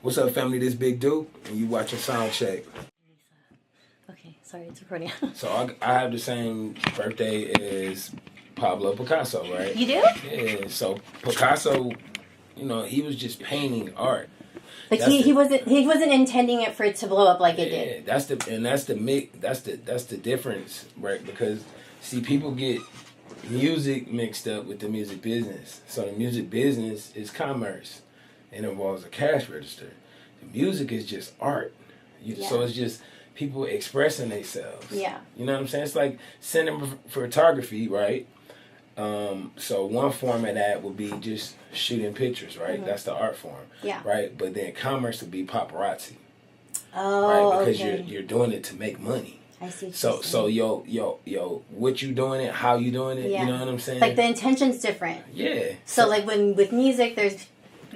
What's up, family? This Big Duke, and you watching Sound Check. Okay, sorry, it's recording. So I have the same birthday as Pablo Picasso, right? You do? Yeah. So Picasso, you know, he was just painting art. Like he wasn't intending it for it to blow up like it did. That's the difference, right? Because see, people get music mixed up with the music business. So the music business is commerce. It involves a cash register. The music is just art. So it's just people expressing themselves. Yeah. You know what I'm saying? It's like cinema photography, right? So one form of that would be just shooting pictures, right? Mm-hmm. That's the art form. Yeah. Right? But then commerce would be paparazzi. Oh, right? Because okay. you're doing it to make money. I see. So yo, what you doing it, how you doing it, you know what I'm saying? Like the intention's different. Yeah. So like when with music, there's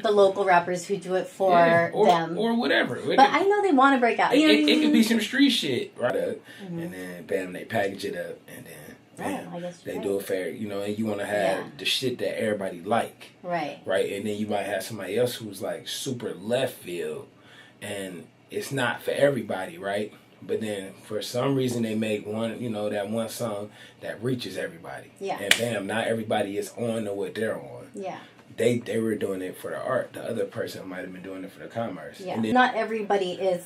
the local rappers who do it for them. Or whatever. But I know they want to break out. It could be some street shit, right? Mm-hmm. And then, bam, they package it up. And then, bam, I guess they do it fair. You know, and you want to have the shit that everybody like. Right. Right? And then you might have somebody else who's like super left field. And it's not for everybody, right? But then for some reason they make one, you know, that one song that reaches everybody. Yeah. And bam, not everybody is on to what they're on. Yeah. They were doing it for the art. The other person might have been doing it for the commerce. Yeah. And then, not everybody's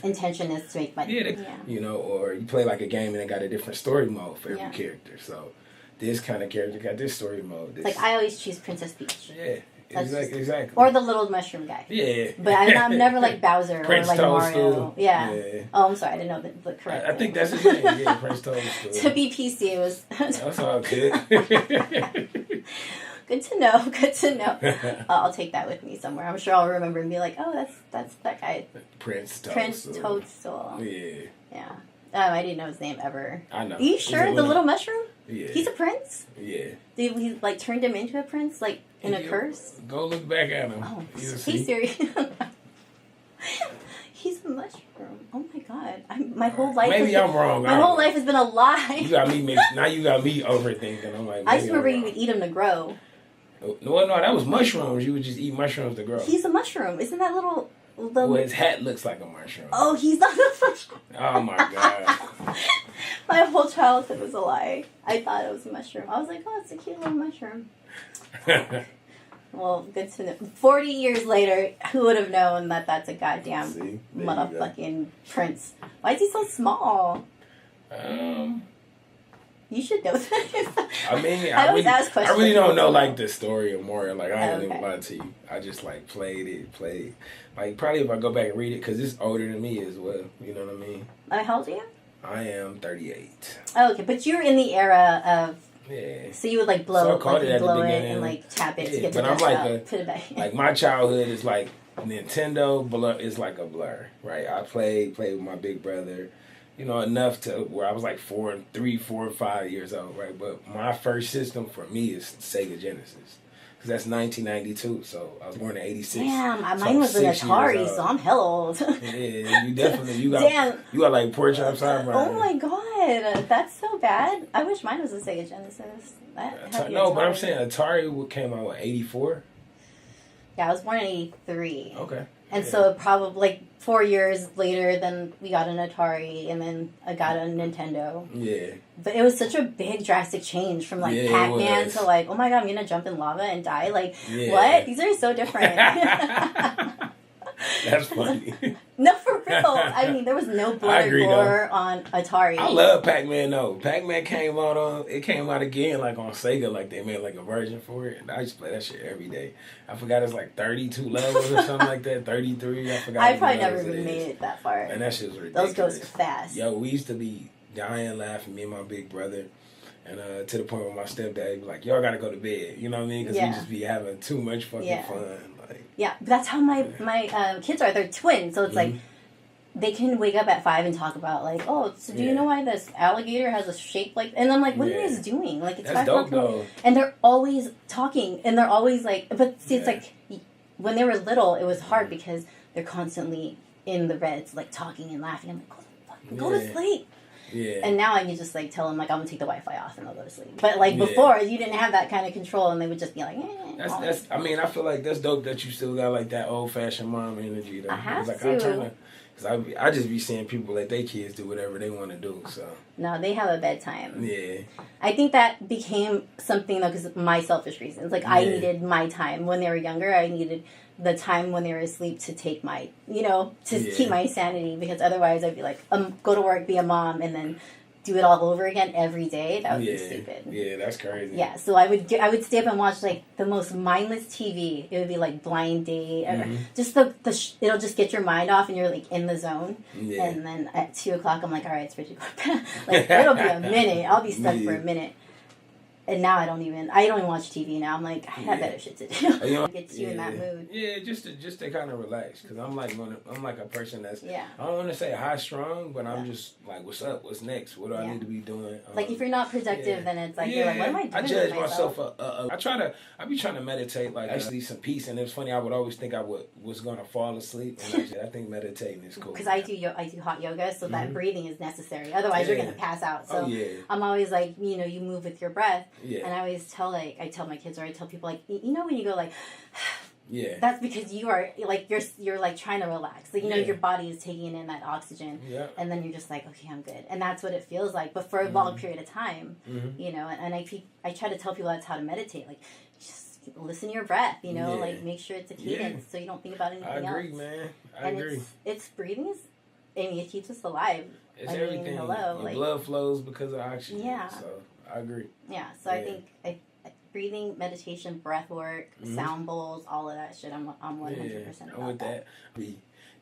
intention is to make money. Yeah. You know, or you play like a game and it got a different story mode for every character. So this kind of character got this story mode. Like I always choose Princess Peach. Yeah. Exactly. Or the little mushroom guy. Yeah. But I'm never like Bowser or like Mario. Yeah. Oh, I'm sorry. I didn't know the correct I think that's his name. Yeah, Prince Toadstool. To be PC, it was... That's all good. Good to know. I'll take that with me somewhere. I'm sure I'll remember and be like, oh, that's that guy. Prince Toadstool. Yeah. Yeah. I didn't know his name ever. I know. Are you sure? The little mushroom? Yeah. He's a prince? Yeah. He like turned him into a prince? Like in a curse? Go look back at him. Oh, he's serious. He's a mushroom. Oh my god. My whole life I'm wrong. My whole life has been a lie. You got me mixed. Now you got me overthinking. I'm like, I just remember you would eat them to grow. No, that was mushrooms. You would just eat mushrooms to grow. He's a mushroom. Isn't that little... Well, his hat looks like a mushroom. Oh, he's not a mushroom. Oh my god. My whole childhood was a lie. I thought it was a mushroom. I was like, oh, it's a cute little mushroom. Well, good to know. 40 years later, who would have known that that's a goddamn motherfucking prince? Why is he so small? You should know that. I mean, I always ask questions. I really don't know like the story of Moria. Like I ain't even lie to you. I just like played. Like probably if I go back and read it, because it's older than me as well. You know what I mean? How old are you? I am 38. Oh, okay, but you're in the era of. Yeah. So you would like blow it and like tap it to get the dust out, put it back. Like my childhood is like Nintendo is like a blur, right? I played with my big brother. You know, enough to where I was like 4 or 5 years old, right? But my first system for me is Sega Genesis. Because that's 1992, so I was born in 86. Damn, mine was an Atari, so I'm hella old. Yeah, you got like pork chops eyebrows. Oh my god, that's so bad. I wish mine was a Sega Genesis. No, but I'm saying Atari came out, what, 84? Yeah, I was born in 83. Okay. And so probably like 4 years later, then we got an Atari, and then I got a Nintendo. Yeah. But it was such a big, drastic change from like Pac-Man to like, oh my god, I'm gonna jump in lava and die. Like, what? These are so different. That's funny. No, for real. I mean, there was no blood or gore on Atari. I love Pac-Man though. Pac-Man came out again like on Sega, like they made like a version for it. And I used to play that shit every day. I forgot it's like 32 levels or something like that. 33. I forgot. I probably never even made it that far. And that shit was ridiculous. Those goes fast. Yo, we used to be dying laughing, me and my big brother. And to the point where my stepdad was like, y'all gotta go to bed. You know what I mean? Because we just be having too much fucking fun. Yeah, that's how my kids are. They're twins, so it's like they can wake up at 5 and talk about like, oh, so do you know why this alligator has a shape like? And I'm like, what are you guys doing? Like, it's 5 o'clock. And they're always talking, and they're always like, but see, it's like when they were little, it was hard because they're constantly in the reds, like talking and laughing. I'm like, go to sleep. Yeah. And now I can just like tell them like I'm gonna take the Wi-Fi off and they'll go to sleep. But like before, you didn't have that kind of control, and they would just be like, That's. I mean, I feel like that's dope that you still got like that old fashioned mom energy. Though. I have like, to. Cause I just be seeing people let their kids do whatever they want to do. So no, they have a bedtime. Yeah. I think that became something though because of my selfish reasons. Like I needed my time when they were younger. I needed the time when they were asleep to take my, to keep my sanity, because otherwise I'd be like, go to work, be a mom, and then do it all over again every day. That would be stupid. Yeah, that's crazy. Yeah, so I would stay up and watch like the most mindless TV. It would be like Blind Date, or just it'll just get your mind off and you're like in the zone. Yeah. And then at 2:00 I'm like, all right, it's ready to go to bed. Like it'll be a minute. I'll be stuck for a minute. And now I don't even watch TV now. I'm like, I have better shit to do. It gets you in that mood. Yeah, just to kind of relax. Because I'm like a person that's, I don't want to say high strung, but I'm just like, what's up? What's next? What do I need to be doing? Like if you're not productive, then it's like, you're like, what am I doing? I judge myself. I be trying to meditate, like actually some peace. And it's funny, I would always think I was going to fall asleep. And actually, I think meditating is cool. Because I do hot yoga, so that breathing is necessary. Otherwise, you're going to pass out. So I'm always like, you move with your breath. Yeah. And I always tell my kids, or I tell people like, when you go like, that's because you are like you're like trying to relax. Like your body is taking in that oxygen, and then you're just like, okay, I'm good, and that's what it feels like. But for a long period of time, and I try to tell people that's how to meditate. Like, just listen to your breath. Like make sure it's a cadence, so you don't think about anything else. I agree, man. I agree. It's breathing. It keeps us alive. It's everything. Your blood flows because of oxygen. Yeah. So I agree. Yeah. So I think breathing, meditation, breath work, sound bowls, all of that shit. I'm 100% about with that.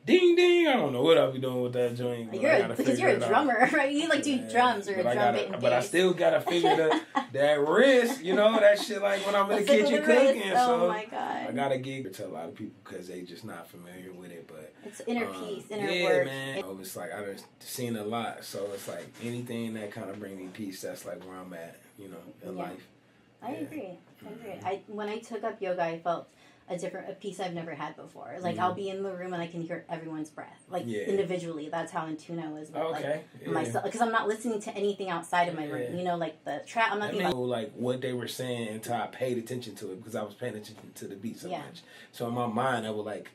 Ding ding! I don't know what I'll be doing with that joint. Because you're a drummer, right? You do drums or a drum beat and bass. But I still gotta figure that wrist, that shit. Like when I'm in the kitchen cooking, oh my god! I gotta gig to a lot of people because they just not familiar with it. But it's inner peace, inner work. Yeah, man. It's like I've seen a lot, so it's like anything that kind of bring me peace. That's like where I'm at, in life. I agree. When I took up yoga, I felt a piece I've never had before. Like I'll be in the room and I can hear everyone's breath, like individually. That's how in tune I was with myself, because I'm not listening to anything outside of my room. Like the trap. I'm not thinking about like what they were saying until I paid attention to it, because I was paying attention to the beat so much. So in my mind, I would like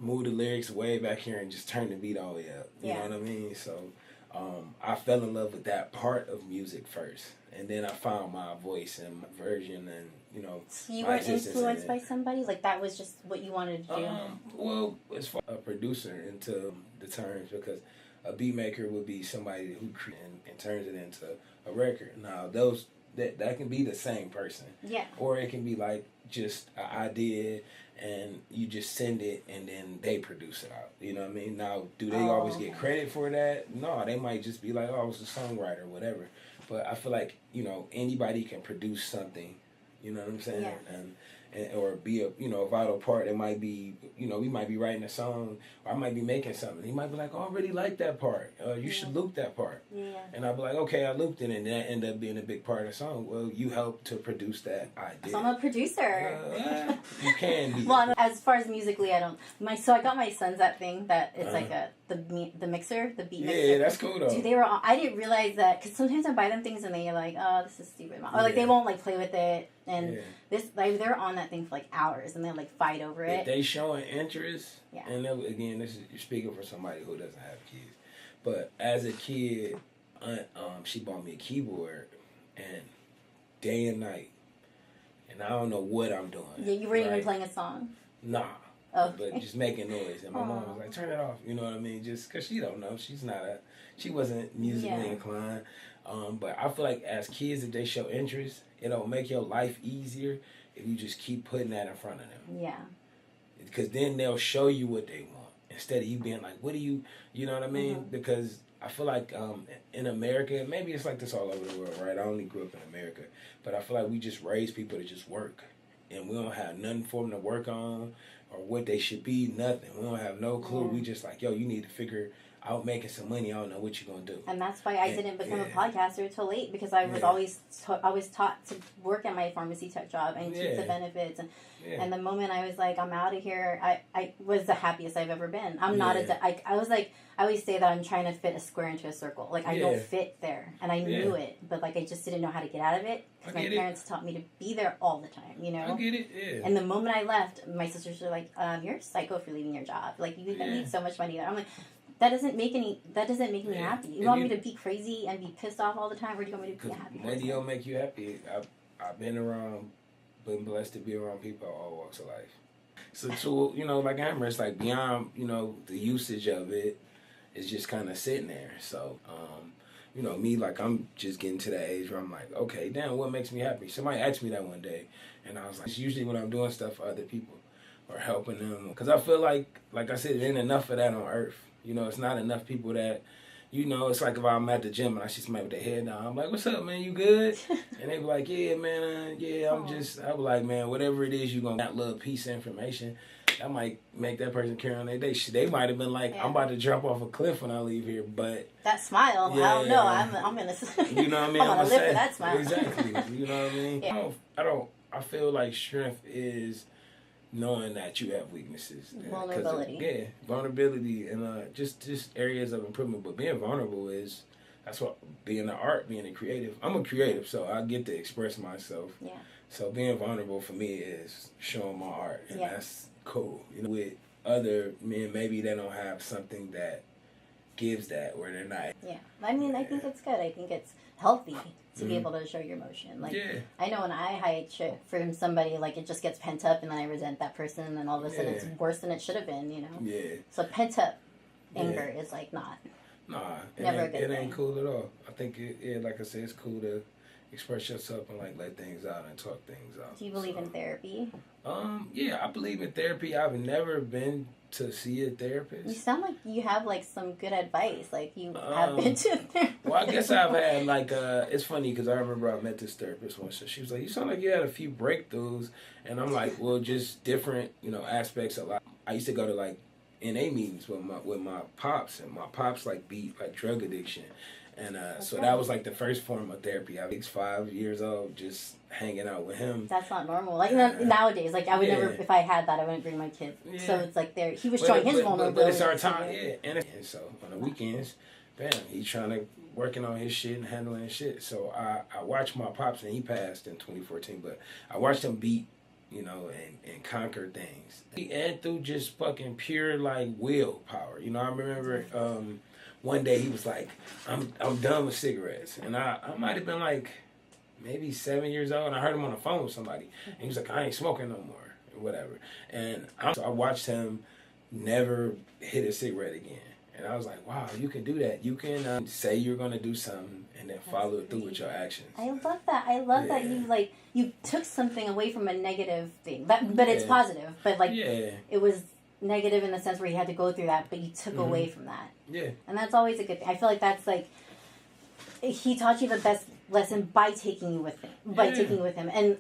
move the lyrics way back here and just turn the beat all the way up. You know what I mean? So I fell in love with that part of music first. And then I found my voice and my version, and So you weren't influenced by somebody? Like that was just what you wanted to do? Well, as far as a producer into the terms, because a beat maker would be somebody who creates and turns it into a record. Now that can be the same person. Yeah. Or it can be like just an idea and you just send it and then they produce it out. You know what I mean? Now, do they always get credit for that? No, they might just be like, oh, I was a songwriter or whatever. But I feel like, anybody can produce something, you know what I'm saying? Yeah. And or be a, vital part. It might be, we might be writing a song, or I might be making something. He might be like, oh, I really like that part. You should loop that part. Yeah. And I'll be like, okay, I looped it, and that ended up being a big part of the song. Well, you helped to produce that idea. So I'm a producer. You can be. Well, as far as musically, I don't. So I got my sons that thing that it's like the mixer, the beat mixer. Yeah, that's cool though. Dude, I didn't realize that, because sometimes I buy them things and they're like, oh, this is stupid, Mom. Or like they won't like play with it, and they're on that thing for like hours and they like fight over it. If they showing interest, and again, you're speaking for somebody who doesn't have kids, but as a kid, she bought me a keyboard, and day and night, and I don't know what I'm doing. Yeah, you weren't even playing a song? Nah. Okay. But just making noise, and my mom was like, "Turn it off," you know what I mean? Just because she don't know, she wasn't musically inclined. But I feel like as kids, if they show interest, it'll make your life easier if you just keep putting that in front of them. Yeah. Because then they'll show you what they want instead of you being like, "What do you?" You know what I mean? Mm-hmm. Because I feel like in America, maybe it's like this all over the world, right? I only grew up in America, but I feel like we just raise people to just work, and we don't have nothing for them to work on or what they should be. Nothing. We don't have no clue. We just like, yo, you need to figure out making some money. I don't know what you're gonna do. And that's why I didn't become a podcaster until late, because I was always taught to work at my pharmacy tech job and keep the benefits. And the moment I was like, I'm out of here, I was the happiest I've ever been. I'm not I was like, I always say that I'm trying to fit a square into a circle. Like, I don't fit there, and I knew it, but like I just didn't know how to get out of it, because my parents taught me to be there all the time. You know. I get it. Yeah. And the moment I left, my sisters were like, "You're a psycho for leaving your job. Like, you need so much money there." I'm like, that doesn't make me happy. You want me to be crazy and be pissed off all the time, or do you want me to be happy? Money don't make you happy. I've been blessed to be around people of all walks of life. So to, you know, like Amber, it's like beyond, you know, the usage of it, it's just kind of sitting there. So, you know, me, like, I'm just getting to that age where I'm like, okay, damn, what makes me happy? Somebody asked me that one day, and I was like, it's usually when I'm doing stuff for other people or helping them. Because I feel like I said, there ain't enough of that on earth. You know, it's not enough people that, you know, it's like if I'm at the gym and I see somebody with their head down, I'm like, what's up, man, you good? And they be like, yeah, man, I be like, man, whatever it is, you going to that little piece of information, that might make that person carry on their day. They might have been like, I'm about to jump off a cliff when I leave here, but... That smile, I don't know, I'm going to... You know what I mean? I'm going to live for that smile. Exactly, you know what I mean? Yeah. I feel like strength is knowing that you have weaknesses. Vulnerability. Vulnerability and just areas of improvement. But being vulnerable that's what being an art, being a creative. I'm a creative, so I get to express myself. Yeah. So being vulnerable for me is showing my art, and that's cool. You know, with other men, maybe they don't have something that gives that, where they're not. Yeah, I mean, I think it's good. I think it's healthy to be able to show your emotion. Like, I know when I hide shit from somebody, like, it just gets pent up, and then I resent that person, and then all of a sudden it's worse than it should have been, you know? Yeah. So pent up anger is, like, not. Nah, it ain't cool at all. I think, like I said, it's cool to express yourself and, like, let things out and talk things out. Do you believe in therapy? Yeah, I believe in therapy. I've never been to see a therapist. You sound like you have, like, some good advice. Like, you have been to a therapist. Well, I guess I've had, like, it's funny because I remember I met this therapist once, and she was like, you sound like you had a few breakthroughs. And I'm like, well, just different, you know, aspects of life. I used to go to, like, NA meetings with my pops, and my pops, like, beat, like, drug addiction. And so that was like the first form of therapy. I was 5 years old, just hanging out with him. That's not normal. Like nowadays, like I would never, if I had that, I wouldn't bring my kids. Yeah. So it's like he was showing his vulnerability. But it's our time, And so on the weekends, bam, he's trying to working on his shit and handling his shit. So I watched my pops, and he passed in 2014. But I watched him beat, you know, and conquer things, and through just fucking pure like willpower. You know, I remember. One day he was like, I'm done with cigarettes. And I might have been like maybe 7 years old, and I heard him on the phone with somebody. And he was like, I ain't smoking no more, or whatever. And so I watched him never hit a cigarette again. And I was like, wow, you can do that. You can say you're going to do something and then follow it through with your actions. I love that. I love that you took something away from a negative thing. But it's positive. But it was negative in the sense where you had to go through that, but you took away from that. Yeah. And that's always a good thing. I feel like that's like, he taught you the best lesson by taking you with him. And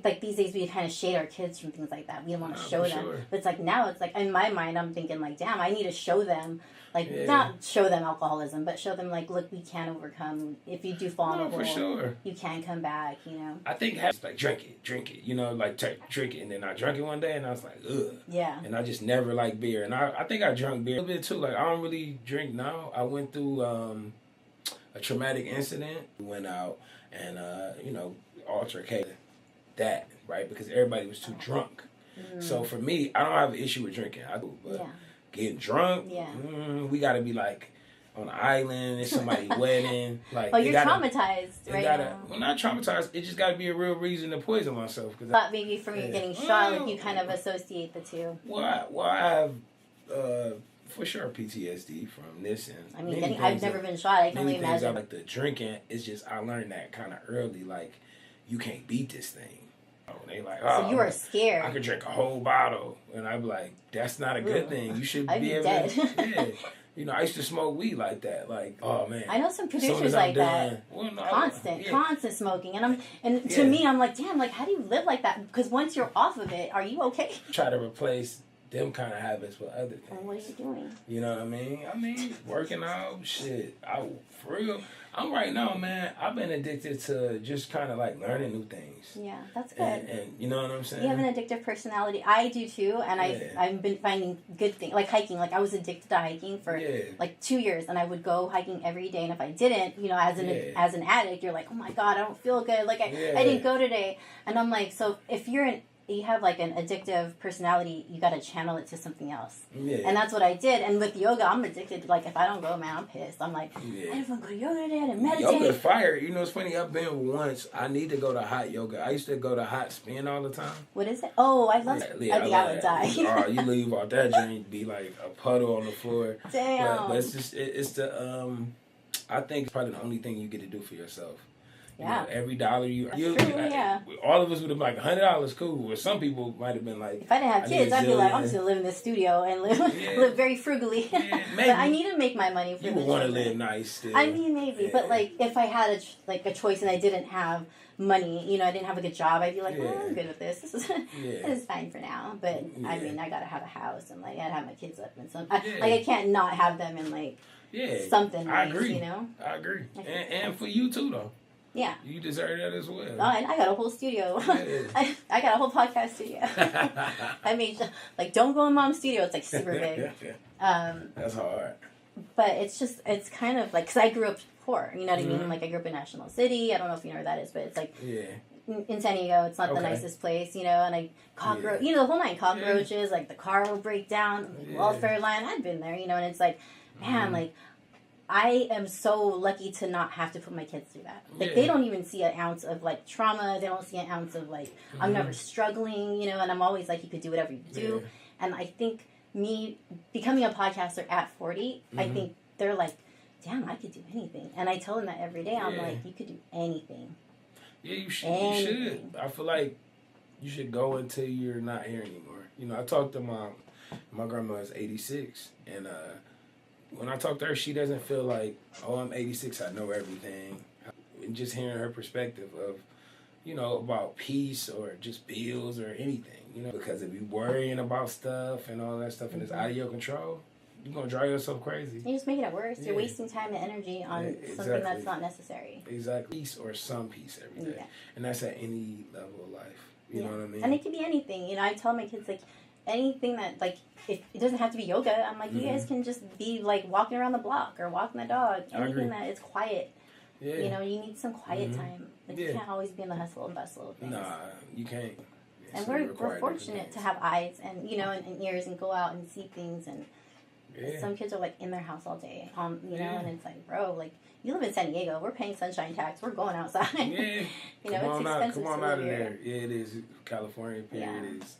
like these days we kind of shade our kids from things like that. We don't want to show them. Sure. But it's like now it's like in my mind I'm thinking like, damn, I need to show them, like not show them alcoholism, but show them like, look, we can overcome. If you do fall in a hole, you can come back, you know. I think it's like drink it, you know, like drink it. And then I drank it one day and I was like, ugh. Yeah. And I just never liked beer. And I think I drank beer a little bit too. Like I don't really drink now. I went through a traumatic incident. We went out and, you know, altercated that, right? Because everybody was too drunk. So for me, I don't have an issue with drinking. I do, but getting drunk, we got to be like on an island, it's somebody's wedding. Like, you're traumatized right now. Well, not traumatized. It just got to be a real reason to poison myself. But maybe from you getting shot, like you kind of associate the two. Well, I have... for sure PTSD from this, and I mean, I've never been shot. I can only imagine. Like the drinking, it's just I learned that kind of early. Like you can't beat this thing. They like, so you were scared. I could drink a whole bottle, and I'd be like, that's not a good thing. You should be able dead. to. You know, I used to smoke weed like that. Like, oh man, I know some producers like that. Well, constant smoking, to me, I'm like, damn, like how do you live like that? Because once you're off of it, are you okay? Try to replace them kind of habits with other things. And what are you doing? You know what I mean? Working out, shit. For real, I'm right now, man. I've been addicted to just kind of like learning new things. Yeah, that's good. And you know what I'm saying? You have an addictive personality. I do too, and I've been finding good things like hiking. Like I was addicted to hiking for like 2 years, and I would go hiking every day. And if I didn't, you know, as an addict, you're like, oh my god, I don't feel good. Like I didn't go today, and I'm like, so if you have like an addictive personality, you got to channel it to something else. Yeah. And that's what I did. And with yoga, I'm addicted. Like if I don't go, man, I'm pissed. I'm like, I didn't want to go to yoga today. I didn't meditate. Yoga's fire. You know, it's funny. I've been once. I need to go to hot yoga. I used to go to hot spin all the time. What is it? Oh, I love it. I think I would die. You leave out that joint, be like a puddle on the floor. Damn. But it's just, it's the, I think it's probably the only thing you get to do for yourself. Yeah. You know, every dollar yeah. All of us would have been like $100 cool. Or some people might have been like, if I didn't have kids, I'd be like, I'm just gonna live in the studio and live very frugally. Yeah, but I need to make my money for you the want to live nice still. I mean, maybe, but like if I had a choice and I didn't have money, you know, I didn't have a good job, I'd be like, well, I'm good with this. This is fine for now. But I mean, I gotta have a house and like I'd have my kids up and some. Like I can't not have them in like something. I nice, agree. You know, I agree, and for you too though. Yeah. You deserve that as well. Oh, and I got a whole studio. I got a whole podcast studio. I mean, like, don't go in mom's studio. It's like super big. That's hard. But it's kind of like, because I grew up poor. You know what I mean? Like, I grew up in National City. I don't know if you know where that is, but it's like in San Diego. It's not the nicest place, you know. And you know, the whole night, cockroaches, like the car will break down, welfare line. I'd been there, you know, and it's like, man, like, I am so lucky to not have to put my kids through that. Like, they don't even see an ounce of, like, trauma. They don't see an ounce of, like, I'm never struggling, you know, and I'm always like, you could do whatever you do. And I think me becoming a podcaster at 40, I think they're like, damn, I could do anything. And I tell them that every day. I'm like, you could do anything. Yeah, you should. You should. I feel like you should go until you're not here anymore. You know, I talked to my grandma is 86, and when I talk to her, she doesn't feel like, oh, I'm 86, I know everything. And just hearing her perspective of, you know, about peace or just bills or anything, you know, because if you're worrying about stuff and all that stuff and it's out of your control, you're going to drive yourself crazy. You're just making it worse. You're wasting time and energy on something that's not necessary. Exactly. Peace or some peace every day. Yeah. And that's at any level of life. You know what I mean? And it could be anything. You know, I tell my kids, like, anything that, like, it doesn't have to be yoga. I'm like, you guys can just be, like, walking around the block or walking the dog. Anything that is quiet. Yeah. You know, you need some quiet time. Like, you can't always be in the hustle and bustle of things. Nah, you can't. And we're fortunate to have eyes and, you know, and ears and go out and see things. And some kids are, like, in their house all day, you know, and it's like, bro, like, you live in San Diego. We're paying sunshine tax. We're going outside. Yeah. You know, it's expensive Come on to out live of here. there. Yeah, it is. California period is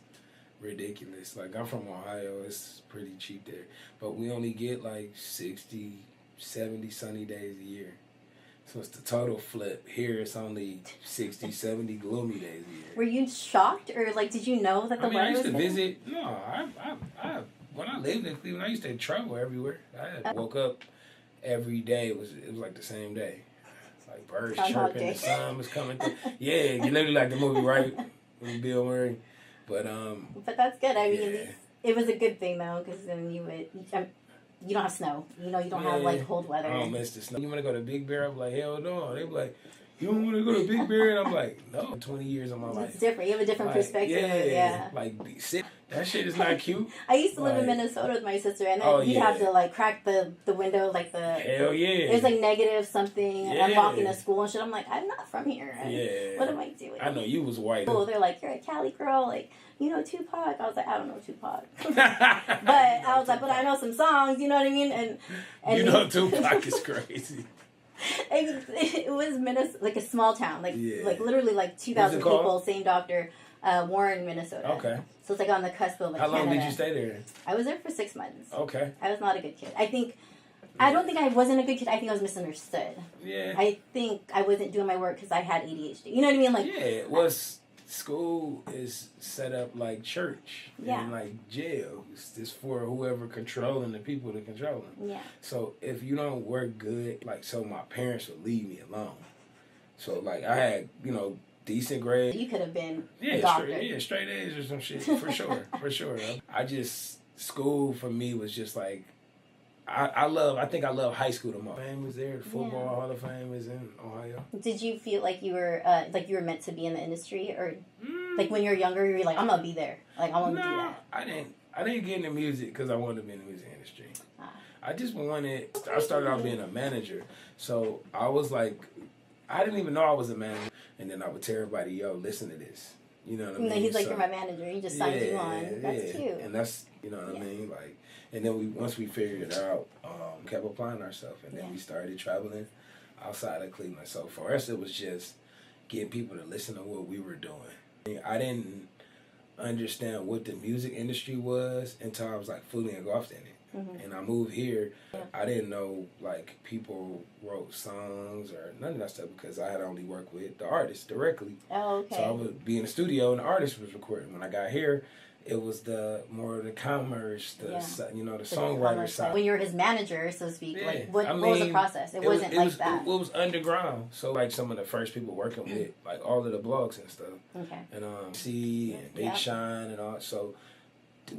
ridiculous. Like, I'm from Ohio. It's pretty cheap there. But we only get, like, 60, 70 sunny days a year. So it's the total flip. Here it's only 60, 70 gloomy days a year. Were you shocked? Or, like, did you know that the weather was I used to visit. No, I when I lived in Cleveland, I used to travel everywhere. I woke up every day. It was like the same day. Like birds chirping, the sun was coming through. Yeah, you literally like the movie, right? With Bill Murray. But that's good. I mean, it was a good thing though, because then you don't have snow. You know, you don't have like cold weather. I don't miss the snow. You want to go to Big Bear? I'm like, hell no. They be like, you don't want to go to Big Bear? And I'm like, no. 20 years of my life. It's different. You have a different perspective. Yeah. Like, that shit is not cute. I used to live in Minnesota with my sister, and then you'd have to like crack the window, like the hell yeah. It was like negative something. And I'm walking to school and shit. I'm like, I'm not from here. What am I doing? I know you was white. Oh, they're like, you're a Cali girl, like. You know Tupac? I was like, I don't know Tupac. But I was like, but I know some songs, you know what I mean? And you know Tupac is crazy. It was Minnesota, like a small town, like literally like 2,000 people, same doctor, Warren, Minnesota. Okay. So it's like on the cusp of like How long Canada. did you stay there? I was there for 6 months. Okay. I was not a good kid. I don't think I wasn't a good kid. I think I was misunderstood. Yeah. I think I wasn't doing my work because I had ADHD. You know what I mean? Like it was. School is set up like church and like jail. It's just for whoever controlling the people to control them. Yeah. So if you don't work good, like, so my parents would leave me alone. So like I had, you know, decent grade. You could have been a doctor. Straight A's or some shit, for sure, for sure. School for me was just like, I think I love high school the most. Fame was there, the Football Hall of Fame is in Ohio. Did you feel like you were meant to be in the industry, or like when you're younger, you're like, I'm gonna be there, like I want to do that? I didn't get into music because I wanted to be in the music industry. I just wanted. I started out being a manager, so I was like, I didn't even know I was a manager, and then I would tell everybody, "Yo, listen to this." You know what I mean? And then he's like, "You're my manager." He just signed you on. That's cute. And that's, you know what I mean, like. And then once we figured it out, kept applying ourselves, and then we started traveling outside of Cleveland. So for us, it was just getting people to listen to what we were doing. I didn't understand what the music industry was until I was like fully engulfed in it. Mm-hmm. And I moved here. I didn't know like people wrote songs or none of that stuff because I had only worked with the artists directly. Oh, okay. So I would be in the studio and the artist was recording. When I got here, it was the commerce, the songwriter side. When you were his manager, so to speak, like what was the process? It wasn't like that. It was underground. So like some of the first people working with like all of the blogs and stuff. Okay. And C and Big Shine and all. So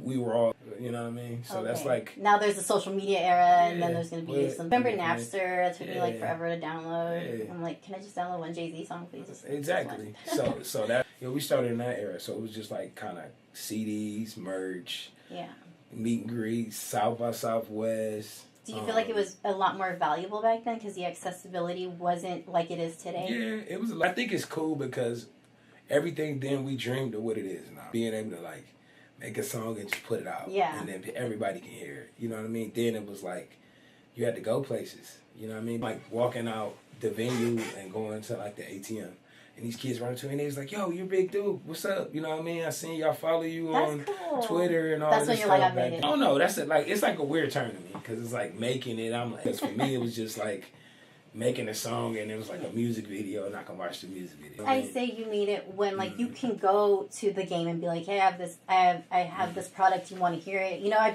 we were all, you know what I mean? So that's like... Now there's the social media era, and then there's going to be some... Remember Napster? It took me like forever to download. Yeah. I'm like, can I just download one Jay-Z song, please? Exactly. so that... we started in that era. So it was just like kind of CDs, merch, meet and greets, South by Southwest. Do you feel like it was a lot more valuable back then because the accessibility wasn't like it is today? Yeah, it was... I think it's cool because everything then we dreamed of what it is now. Being able to like... make a song and just put it out. Yeah. And then everybody can hear it. You know what I mean? Then it was like, you had to go places. You know what I mean? Like walking out the venue and going to like the ATM. And these kids running to me and they was like, yo, you're a big dude. What's up? You know what I mean? I seen y'all follow you on Twitter and all that stuff. That's when you're like, I made it. Oh, no. That's it. Like, it's like a weird turn to me because it's like making it. I'm like, because for me, it was just like, making a song and it was like a music video and I can watch the music video. I say you need it when like you can go to the game and be like, hey, I have this product, you want to hear it? You know,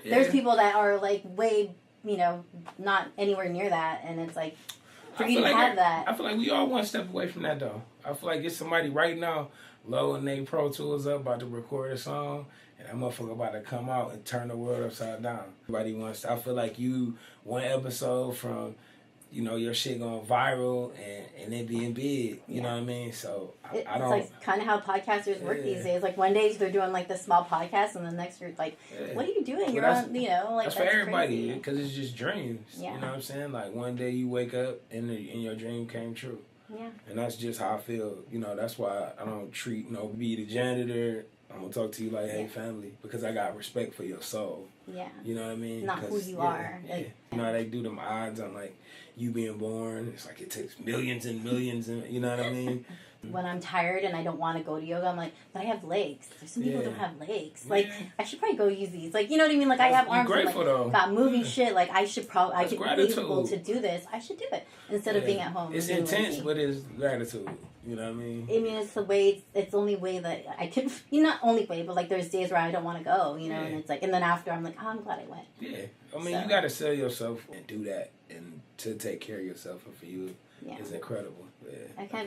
there's people that are like way, you know, not anywhere near that, and it's like for you to have that. I feel like we all one step away from that though. I feel like it's somebody right now loading their Pro Tools up about to record a song and that motherfucker about to come out and turn the world upside down. Everybody wants to, I feel like you one episode from, you know, your shit going viral and it being big. You know what I mean? So I don't... It's like kind of how podcasters work these days. Like one day they're doing like the small podcast and the next you're like, what are you doing? You're on, you know, like that's for everybody because it's just dreams. Yeah. You know what I'm saying? Like one day you wake up and your dream came true. Yeah. And that's just how I feel. You know, that's why I don't treat, be the janitor. I'm going to talk to you like, hey, family, because I got respect for your soul. Yeah. You know what I mean? Not who you are. Yeah. You know how they do them odds on, like, you being born. It's like it takes millions and millions, and you know what I mean? When I'm tired and I don't want to go to yoga, I'm like, but I have legs. There's some people who don't have legs. Like, I should probably go use these. Like, you know what I mean? Like, I have arms and, like, got moving shit. Like, I should probably, I could be able to do this. I should do it instead of being at home. It's intense, but it's gratitude. You know what I mean? I mean, it's the way, it's the only way that I could, not only way, but like there's days where I don't want to go, you know, and it's like, and then after I'm like, oh, I'm glad I went. Yeah. I mean, you got to sell yourself and do that and to take care of yourself and for you. It's incredible. Yeah.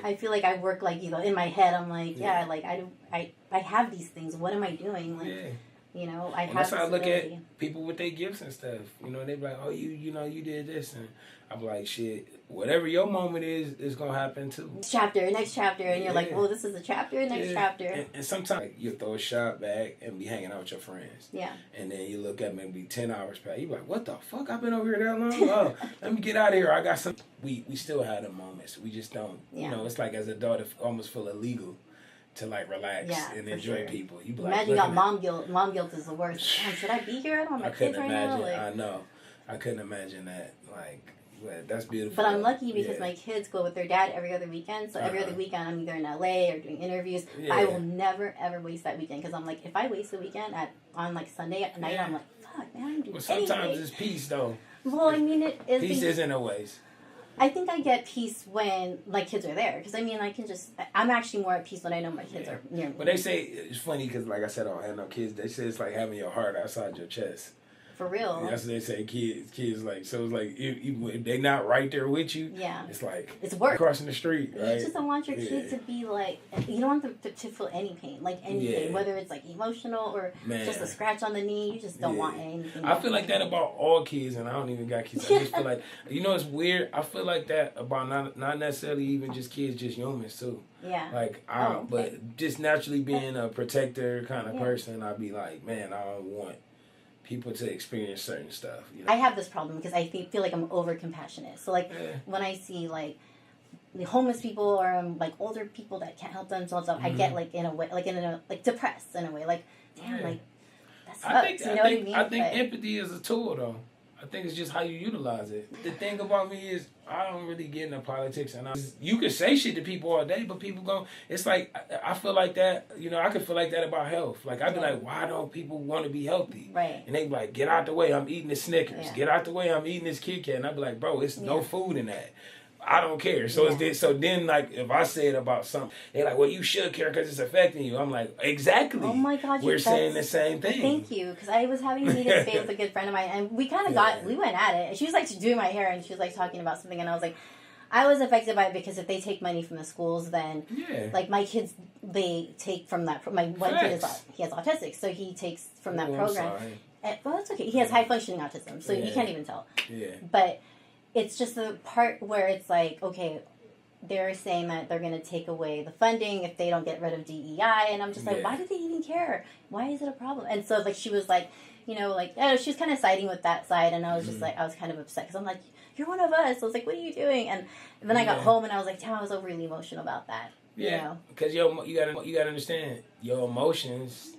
I feel like I work like, you know, in my head, I'm like, like I have these things. What am I doing? Like, you know, I have that's how I look at people with their gifts and stuff. You know, they be like, oh, you know, you did this. And I'm like, shit, whatever your moment is going to happen too. Next chapter. And you're like, oh, this is the chapter, next chapter. And sometimes like, you throw a shot back and be hanging out with your friends. Yeah. And then you look at maybe 10 hours past. You're like, what the fuck? I've been over here that long? Oh, let me get out of here. I got some. We still have the moments. We just don't. You know, it's like as an adult, it almost feel illegal to like relax and enjoy people. You be like, imagine you got mom guilt. Mom guilt is the worst. Should I be here? I don't have my kids right now. Like, I know. I couldn't imagine that. Like, that's beautiful. But I'm lucky because my kids go with their dad every other weekend. So every other weekend I'm either in LA or doing interviews. Yeah. I will never ever waste that weekend because I'm like, if I waste the weekend on like Sunday at night, I'm like, fuck, man, I'm doing sometimes it's peace though. Well, I mean, it is. Peace isn't always. I think I get peace when my kids are there because I mean I'm actually more at peace when I know my kids are near me. But they say it's funny because like I said, I don't have no kids. They say it's like having your heart outside your chest. For real. That's what they say. Kids like, so it's like if they not right there with you. Yeah. It's like it's work. Crossing the street. Right? You just don't want your kid to be like. You don't want them to feel any pain, like anything, whether it's like emotional or just a scratch on the knee. You just don't want anything. I feel like that about all kids, and I don't even got kids. I just feel like it's weird. I feel like that about not necessarily even just kids, just humans too. Yeah. Like but just naturally being a protector kind of person, I'd be like, man, I don't want people to experience certain stuff. I have this problem because I feel like I'm over compassionate. So like when I see like the homeless people or like older people that can't help themselves out, I get like in a way, like depressed in a way. Like damn, like that sucks. You know what I mean? I think empathy is a tool though. I think it's just how you utilize it. The thing about me is I don't really get into politics, and you can say shit to people all day, but people it's like, I feel like that, I could feel like that about health. Like, I'd be like, why don't people want to be healthy? Right. And they be like, get out the way, I'm eating this Snickers. Yeah. Get out the way, I'm eating this Kit Kat. And I'd be like, bro, it's no food in that. I don't care. So so then like if I say it about something, they're like, well, you should care because it's affecting you. I'm like, exactly. Oh my God, we're saying the same thing. Thank you, because I was having a meeting today with a good friend of mine, and we kind of we went at it. And she was like doing my hair, and she was like talking about something, and I was like, I was affected by it because if they take money from the schools, then like my kids, they take from that. My one kid he has autistic, so he takes from that program. Well, that's okay. He has high functioning autism, so you can't even tell. Yeah, but. It's just the part where it's like, okay, they're saying that they're going to take away the funding if they don't get rid of DEI. And I'm just like, why do they even care? Why is it a problem? And so, like, she was like, she was kind of siding with that side. And I was just like, I was kind of upset because I'm like, you're one of us. I was like, what are you doing? And then I got home and I was like, damn, I was really emotional about that. Yeah. Because you gotta understand, your emotions,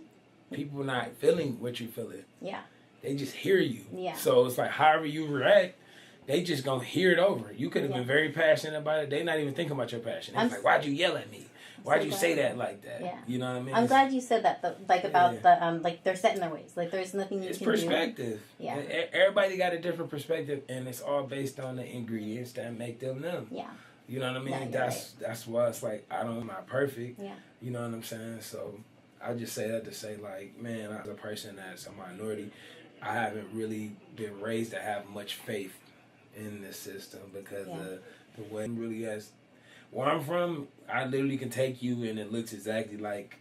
people not feeling what you're feeling. Yeah. They just hear you. Yeah. So it's like, however you react, they just gonna hear it over. You could have been very passionate about it. They not even thinking about your passion. It's like, why'd you yell at me? Why'd you say that like that? Yeah. You know what I mean? I'm glad you said that, about the, like, they're set in their ways. Like, there's nothing you can do. It's perspective. Yeah. Everybody got a different perspective, and it's all based on the ingredients that make them them. Yeah. You know what I mean? That's why it's like, I'm not perfect. Yeah. You know what I'm saying? So, I just say that to say, like, man, as a person that's a minority, I haven't really been raised to have much faith in the system because the way it really has. Where I'm from, I literally can take you and it looks exactly like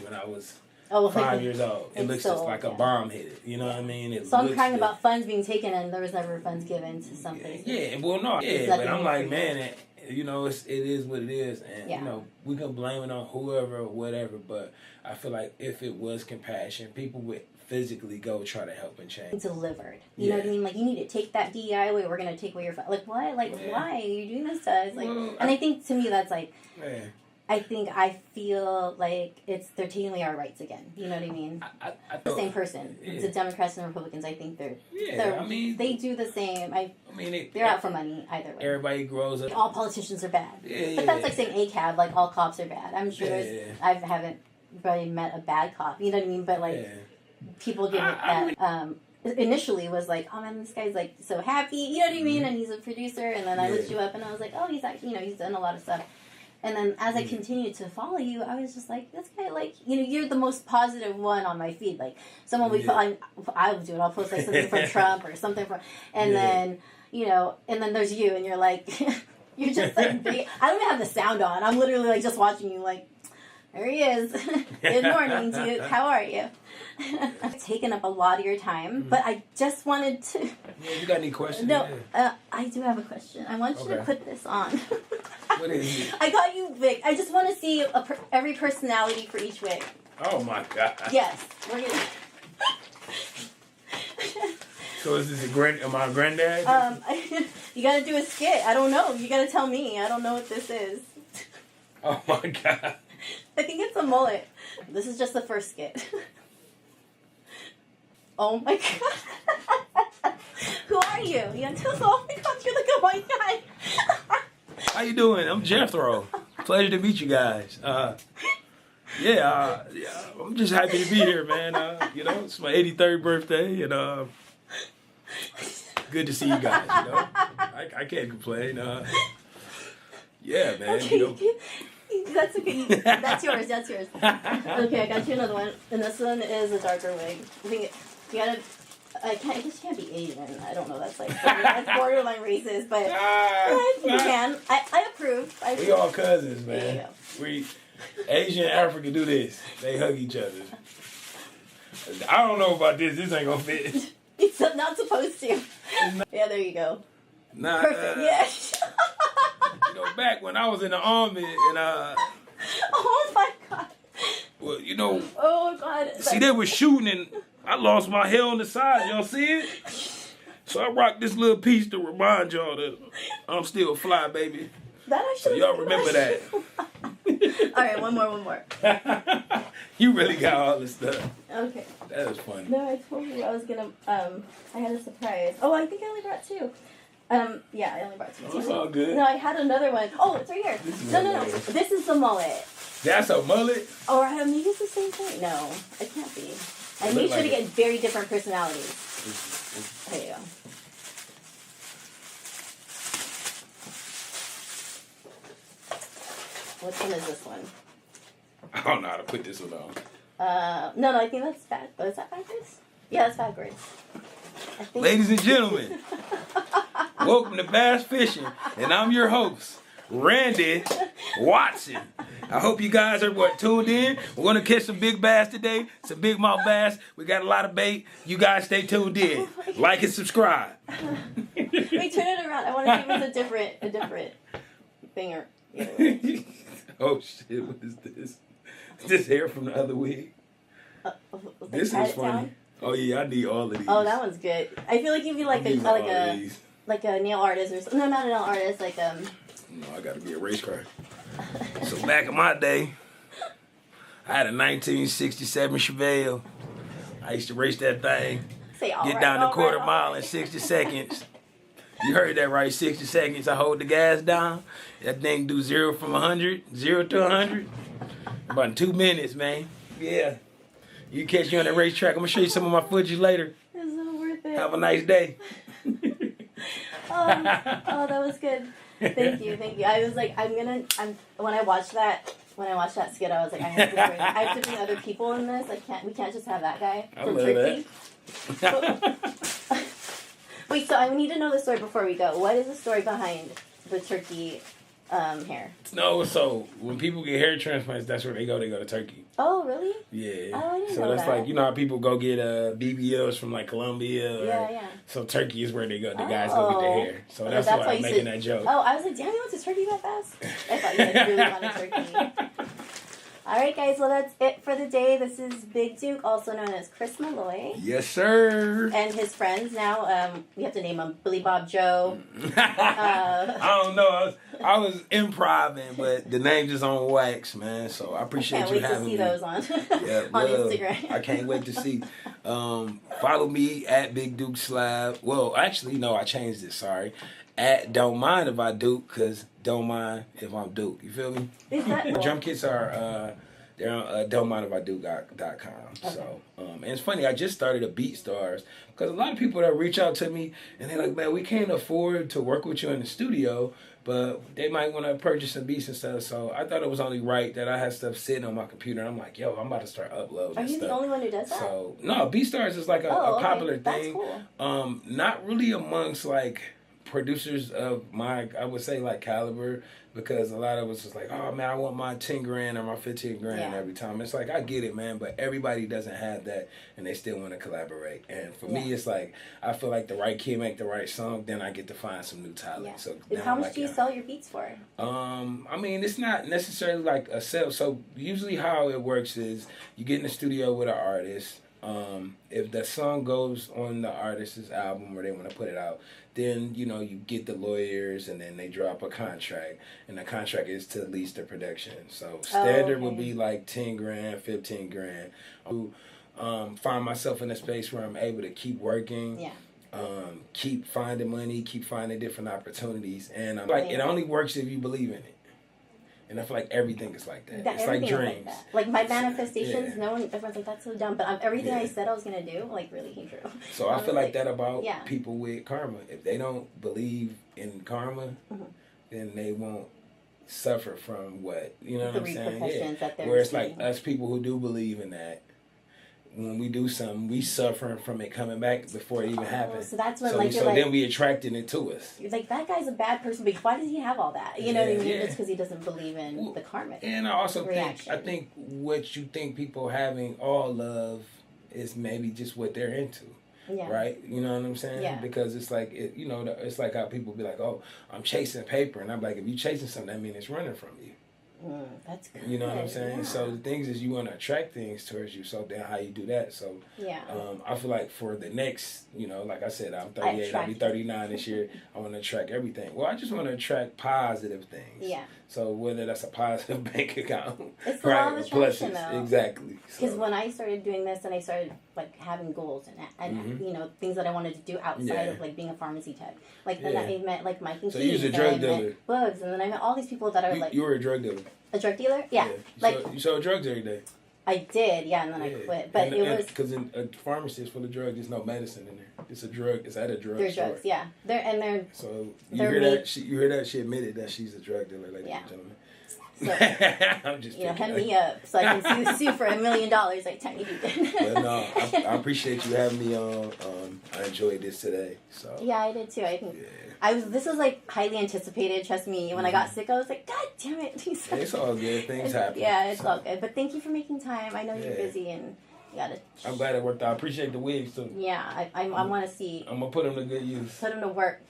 when I was 5 years old. It looks just like a bomb hit it. You know what I mean? So I'm crying about funds being taken and there was never funds given to something. Yeah, well, no. Yeah, but I'm like, man, it is what it is. And, we can blame it on whoever or whatever, but I feel like if it was compassion, people would physically go try to help and change. Delivered. You know what I mean? Like, you need to take that DEI away. We're going to take away your... Like, what? Like, why are you doing this to us? Like, and I think, to me, that's like... I feel like they're taking away our rights again. You know what I mean? The same person. The Democrats and Republicans, I think they do the same. They're out for money either way. Everybody grows up. All politicians are bad. But that's like saying ACAB, like all cops are bad. I'm sure I haven't really met a bad cop. You know what I mean? But like... People give it that initially was like, oh man, this guy's like so happy, you know what I mean? And he's a producer, and then I looked you up and I was like, oh, he's actually, he's done a lot of stuff. And then as I continued to follow you, I was just like, this guy, like, you're the most positive one on my feed. Like, someone I would do it, I'll post like something from Trump or something from, and then, and then there's you, and you're like, you're just like, big. I don't even have the sound on. I'm literally like just watching you, like, there he is. Good morning, dude. How are you? I've taken up a lot of your time, but I just wanted to... Yeah, you got any questions? No, I do have a question. I want you to put this on. What is it? I got you wig. I just want to see every personality for each wig. Oh, my God. Yes. We're going to... So is this am I a granddad? You got to do a skit. I don't know. You got to tell me. I don't know what this is. Oh, my God. I think it's a mullet. This is just the first skit. Oh my God. Who are you? You gotta tell us, oh my God, you're like a white guy. How you doing? I'm Jethro. Pleasure to meet you guys. I'm just happy to be here, man. It's my 83rd birthday, and good to see you guys. I can't complain. Yeah, man. Okay. That's okay. That's yours. That's yours. Okay, I got you another one, and this one is a darker wig. I think you gotta I can't. I just can't be Asian. I don't know. That's like that's borderline racist, but you can. I approve. We all cousins, man. There you go. We Asian and Africa do this. They hug each other. I don't know about this. This ain't gonna fit. It's not supposed to. Yeah, there you go. Nah, perfect. Yeah. You know, back when I was in the army and oh my god. well, you know. Oh god. See, they was shooting and I lost my hair on the side. Y'all see it? So I rocked this little piece to remind y'all that I'm still fly, baby. That So actually. y'all remember that. All right, one more. You really got all this stuff. Okay. That was funny. No, I told you I was gonna. I had a surprise. Oh, I think I only brought 2. Yeah, I only brought 2. Oh, it's all good. No, I had another one. Oh, it's right here. No. This is the mullet. That's a mullet? Or maybe it's the same thing. No, it can't be. I made sure to get very different personalities. There you go. Which one is this one? I don't know how to put this one on. No, I think that's bad. Oh, is that backwards? Yeah, that's backwards. I think. Ladies and gentlemen, welcome to Bass Fishing, and I'm your host, Randy Watson. I hope you guys are tuned in. We're gonna catch some big bass today, some big mouth bass. We got a lot of bait. You guys stay tuned in. Like and subscribe. Wait, turn it around. I want to see if it's a different thing or. Oh shit! What is this? Is this hair from the other wig? This is funny. Down? Oh yeah, I need all of these. Oh, that one's good. I feel like you'd be like a nail artist or something. No, not a nail artist. Like No, I got to be a race car. So back in my day, I had a 1967 Chevelle. I used to race that thing. Get down the quarter mile in 60 seconds. You heard that right, 60 seconds. I hold the gas down. That thing do 0 to 100. About in 2 minutes, man. Yeah. You catch you on the racetrack. I'm going to show you some of my footage later. It's so worth it. Have a nice day. Oh, that was good. Thank you. I was like, when I watched that skit, I was like, I have to bring other people in this. We can't just have that guy from Turkey. Wait, so I need to know the story before we go. What is the story behind the turkey hair? No, so when people get hair transplants, that's where they go. They go to Turkey. Oh, really? Yeah. Oh, I didn't know so that's that. like, you know how people go get BBLs from like Colombia? Yeah. So Turkey is where they go. The guys go get their hair. So that's why I'm making that joke. Oh, I was like, damn, you went to Turkey that fast? I thought you guys really wanted Turkey. All right, guys. Well, that's it for the day. This is Big Duke, also known as Chris Malloy. Yes, sir. And his friends now. We have to name them Billy Bob Joe. I don't know. I was improving, but the name just on wax, man. So I appreciate you having me. Can't wait to see those on on Instagram. I can't wait to see. Follow me at Big Duke Slab. Well, actually, no, I changed it. Sorry. At Don't Mind If I Duke, because don't mind if I'm Duke. You feel me? The drum kits are they're on don'tmindifaduke.com. Okay. So and it's funny, I just started a BeatStars because a lot of people that reach out to me and they're like, man, we can't afford to work with you in the studio, but they might want to purchase some beats and stuff. So I thought it was only right that I had stuff sitting on my computer. And I'm like, yo, I'm about to start uploading. Are you stuff. the only one who does that? So no, BeatStars is like a popular thing. That's cool. Not really amongst like producers of my, I would say like caliber, because a lot of us was like, oh man, I want my 10 grand or my 15 grand every time. It's like, I get it, man, but everybody doesn't have that and they still want to collaborate. And for me, it's like, I feel like the right kid make the right song, then I get to find some new talent. Yeah. So how much do you sell your beats for? I mean, it's not necessarily like a sale. So usually how it works is you get in the studio with an artist. If the song goes on the artist's album or they want to put it out, then, you know, you get the lawyers and then they drop a contract. And the contract is to lease the production. So standard would be like 10 grand, 15 grand. Find myself in a space where I'm able to keep working, keep finding money, keep finding different opportunities. And I'm like, it only works if you believe in it. And I feel like everything is like that. It's like dreams. Like my manifestations, everyone's like, that's so dumb. But everything I said I was going to do, like, really came true. So I feel like that about people with karma. If they don't believe in karma, then they won't suffer from what, you know what I'm saying? That they're where it's like us people who do believe in that, when we do something, we suffering from it coming back before it even happens. So that's when so then we attracting it to us. You're like, that guy's a bad person, but why does he have all that? You know what I mean? Just because he doesn't believe in the karma. And I also think what you think people having all of is maybe just what they're into. Yeah. Right? You know what I'm saying? Yeah. Because it's like, it's like how people be like, oh, I'm chasing paper. And I'm like, if you chasing something, that means it's running from you. That's good. You know what I'm saying? Yeah. So the things is you want to attract things towards you. So then how you do that? So I feel like for the next, like I said, I'm 38. I'll be 39 this year. I want to attract everything. Well, I just want to attract positive things. Yeah. So whether that's a positive bank account, it's the law of attraction, though. Exactly. Because when I started doing this and I started like having goals and things that I wanted to do outside of like being a pharmacy tech, like then I met like Mike and Keith. So you was a drug dealer. Bugs, and then I met all these people that are like. You were a drug dealer. A drug dealer? Yeah. You sold drugs every day. I did, and then I quit. But it was because in a pharmacy is full of drugs. There's no medicine in there. It's a drug. It's at a drug store. They're drugs, yeah. They're so you hear that? You hear that? She admitted that she's a drug dealer, ladies and gentlemen. So, I'm just hit me up so I can sue for $1 million like Tiny did. But no, I appreciate you having me on. I enjoyed this today. So yeah, I did too. I think this was like highly anticipated. Trust me. When I got sick, I was like, God damn it! It's all good. Things happen. Yeah, it's all good. But thank you for making time. I know you're busy and you gotta. I'm glad it worked out. I appreciate the wigs too. Yeah, I want to see. I'm gonna put them to good use. Put them to work.